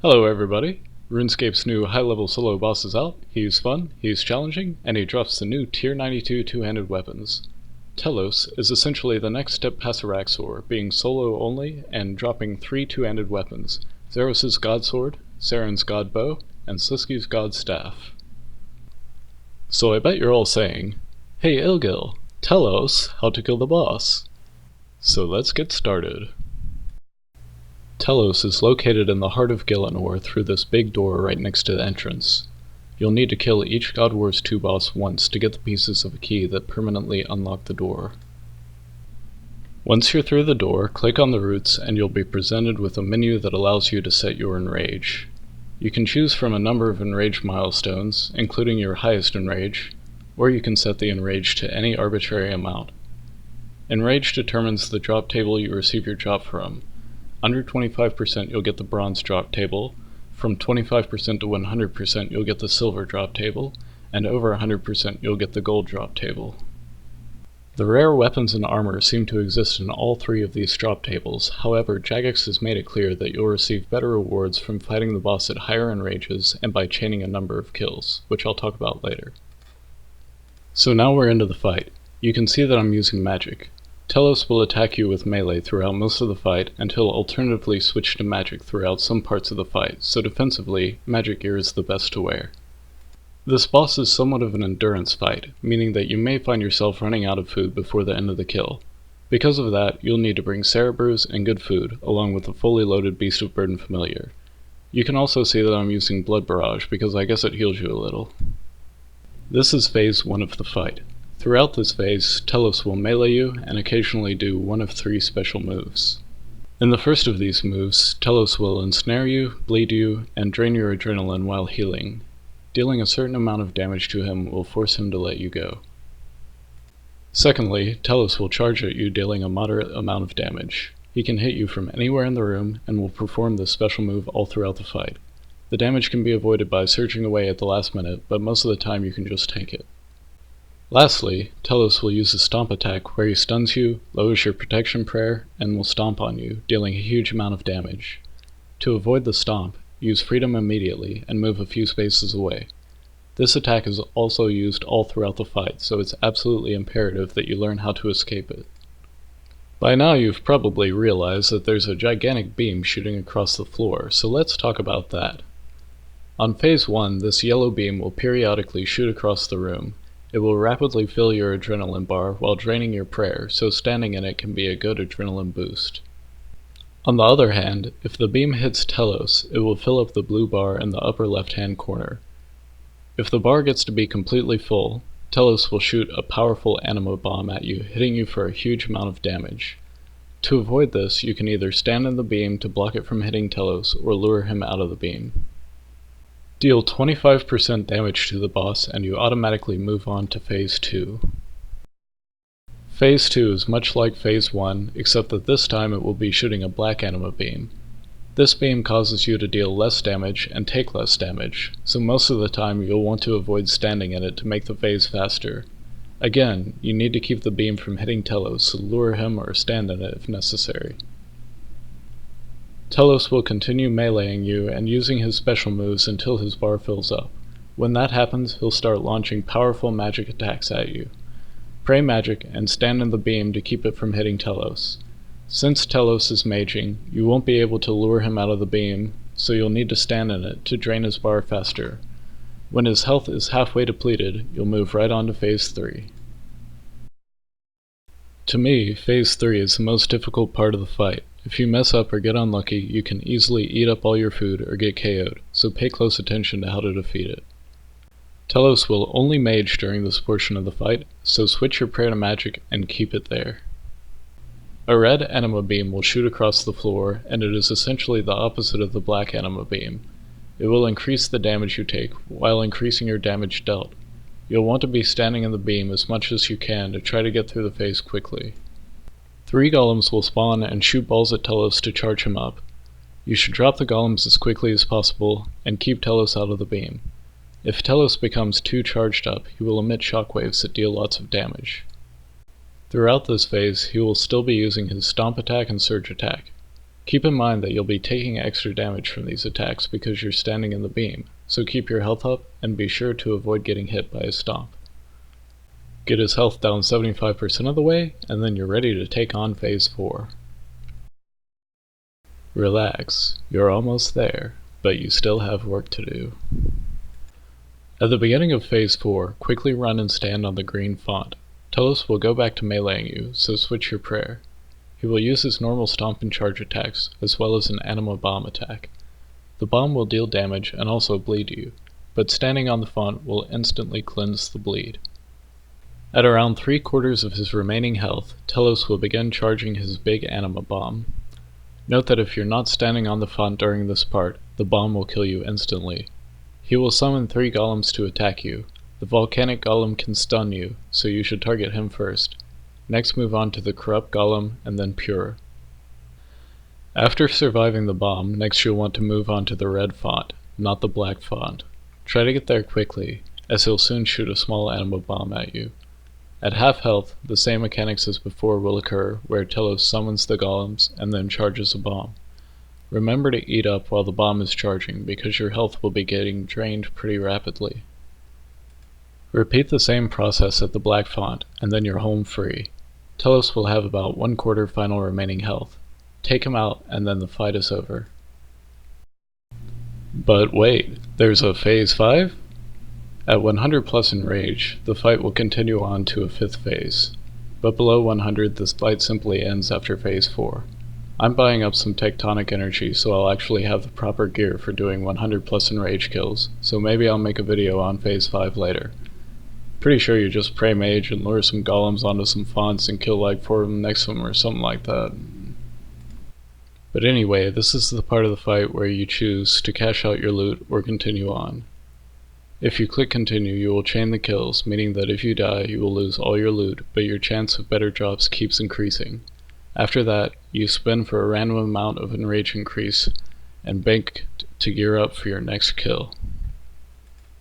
Hello everybody! RuneScape's new high-level solo boss is out. He's fun, he's challenging, and he drops the new Tier 92 two-handed weapons. Telos is essentially the next step past Araxor, being solo only and dropping 3 two-handed weapons: Zeros' God Sword, Saren's God Bow, and Sliski's God Staff. So I bet you're all saying, "Hey Illgil, tell us how to kill the boss." So let's get started. Telos is located in the heart of Gielinor through this big door right next to the entrance. You'll need to kill each God Wars 2 boss once to get the pieces of a key that permanently unlock the door. Once you're through the door, click on the roots and you'll be presented with a menu that allows you to set your enrage. You can choose from a number of enrage milestones, including your highest enrage, or you can set the enrage to any arbitrary amount. Enrage determines the drop table you receive your drop from. Under 25% you'll get the bronze drop table, from 25% to 100% you'll get the silver drop table, and over 100% you'll get the gold drop table. The rare weapons and armor seem to exist in all 3 of these drop tables. However, Jagex has made it clear that you'll receive better rewards from fighting the boss at higher enrages and by chaining a number of kills, which I'll talk about later. So now we're into the fight. You can see that I'm using magic. Telos will attack you with melee throughout most of the fight, and he'll alternatively switch to magic throughout some parts of the fight, so defensively, magic gear is the best to wear. This boss is somewhat of an endurance fight, meaning that you may find yourself running out of food before the end of the kill. Because of that, you'll need to bring Cerebrews and good food, along with a fully loaded Beast of Burden familiar. You can also see that I'm using Blood Barrage because I guess it heals you a little. This is phase 1 of the fight. Throughout this phase, Telos will melee you and occasionally do one of 3 special moves. In the first of these moves, Telos will ensnare you, bleed you, and drain your adrenaline while healing. Dealing a certain amount of damage to him will force him to let you go. Secondly, Telos will charge at you, dealing a moderate amount of damage. He can hit you from anywhere in the room and will perform this special move all throughout the fight. The damage can be avoided by surging away at the last minute, but most of the time you can just tank it. Lastly, Telos will use a stomp attack where he stuns you, lowers your protection prayer, and will stomp on you, dealing a huge amount of damage. To avoid the stomp, use freedom immediately and move a few spaces away. This attack is also used all throughout the fight, so it's absolutely imperative that you learn how to escape it. By now you've probably realized that there's a gigantic beam shooting across the floor, so let's talk about that. On phase 1, this yellow beam will periodically shoot across the room. It will rapidly fill your adrenaline bar while draining your prayer, so standing in it can be a good adrenaline boost. On the other hand, if the beam hits Telos, it will fill up the blue bar in the upper left-hand corner. If the bar gets to be completely full, Telos will shoot a powerful anima bomb at you, hitting you for a huge amount of damage. To avoid this, you can either stand in the beam to block it from hitting Telos or lure him out of the beam. Deal 25% damage to the boss and you automatically move on to phase 2. Phase 2 is much like phase 1, except that this time it will be shooting a black anima beam. This beam causes you to deal less damage and take less damage, so most of the time you'll want to avoid standing in it to make the phase faster. Again, you need to keep the beam from hitting Telos, so lure him or stand in it if necessary. Telos will continue meleeing you and using his special moves until his bar fills up. When that happens, he'll start launching powerful magic attacks at you. Pray magic and stand in the beam to keep it from hitting Telos. Since Telos is maging, you won't be able to lure him out of the beam, so you'll need to stand in it to drain his bar faster. When his health is halfway depleted, you'll move right on to phase 3. To me, phase 3 is the most difficult part of the fight. If you mess up or get unlucky, you can easily eat up all your food or get KO'd, so pay close attention to how to defeat it. Telos will only mage during this portion of the fight, so switch your prayer to magic and keep it there. A red anima beam will shoot across the floor, and it is essentially the opposite of the black anima beam. It will increase the damage you take, while increasing your damage dealt. You'll want to be standing in the beam as much as you can to try to get through the phase quickly. 3 golems will spawn and shoot balls at Telos to charge him up. You should drop the golems as quickly as possible and keep Telos out of the beam. If Telos becomes too charged up, he will emit shockwaves that deal lots of damage. Throughout this phase, he will still be using his stomp attack and surge attack. Keep in mind that you'll be taking extra damage from these attacks because you're standing in the beam, so keep your health up and be sure to avoid getting hit by a stomp. Get his health down 75% of the way, and then you're ready to take on Phase 4. Relax, you're almost there, but you still have work to do. At the beginning of Phase 4, quickly run and stand on the green font. Telos will go back to meleeing you, so switch your prayer. He will use his normal stomp and charge attacks, as well as an anima bomb attack. The bomb will deal damage and also bleed you, but standing on the font will instantly cleanse the bleed. At around 3/4 of his remaining health, Telos will begin charging his big anima bomb. Note that if you're not standing on the font during this part, the bomb will kill you instantly. He will summon 3 golems to attack you. The volcanic golem can stun you, so you should target him first. Next move on to the corrupt golem, and then pure. After surviving the bomb, next you'll want to move on to the red font, not the black font. Try to get there quickly, as he'll soon shoot a small anima bomb at you. At half health, the same mechanics as before will occur, where Telos summons the golems and then charges a bomb. Remember to eat up while the bomb is charging, because your health will be getting drained pretty rapidly. Repeat the same process at the black font, and then you're home free. Telos will have about 1/4 final remaining health. Take him out, and then the fight is over. But wait, there's a Phase 5? At 100 plus in rage, the fight will continue on to a 5th phase. But below 100, this fight simply ends after Phase 4. I'm buying up some tectonic energy so I'll actually have the proper gear for doing 100 plus in rage kills, so maybe I'll make a video on Phase 5 later. Pretty sure you just pray mage and lure some golems onto some fonts and kill like 4 of them next to them or something like that. But anyway, this is the part of the fight where you choose to cash out your loot or continue on. If you click continue, you will chain the kills, meaning that if you die, you will lose all your loot, but your chance of better drops keeps increasing. After that, you spin for a random amount of enrage increase, and bank to gear up for your next kill.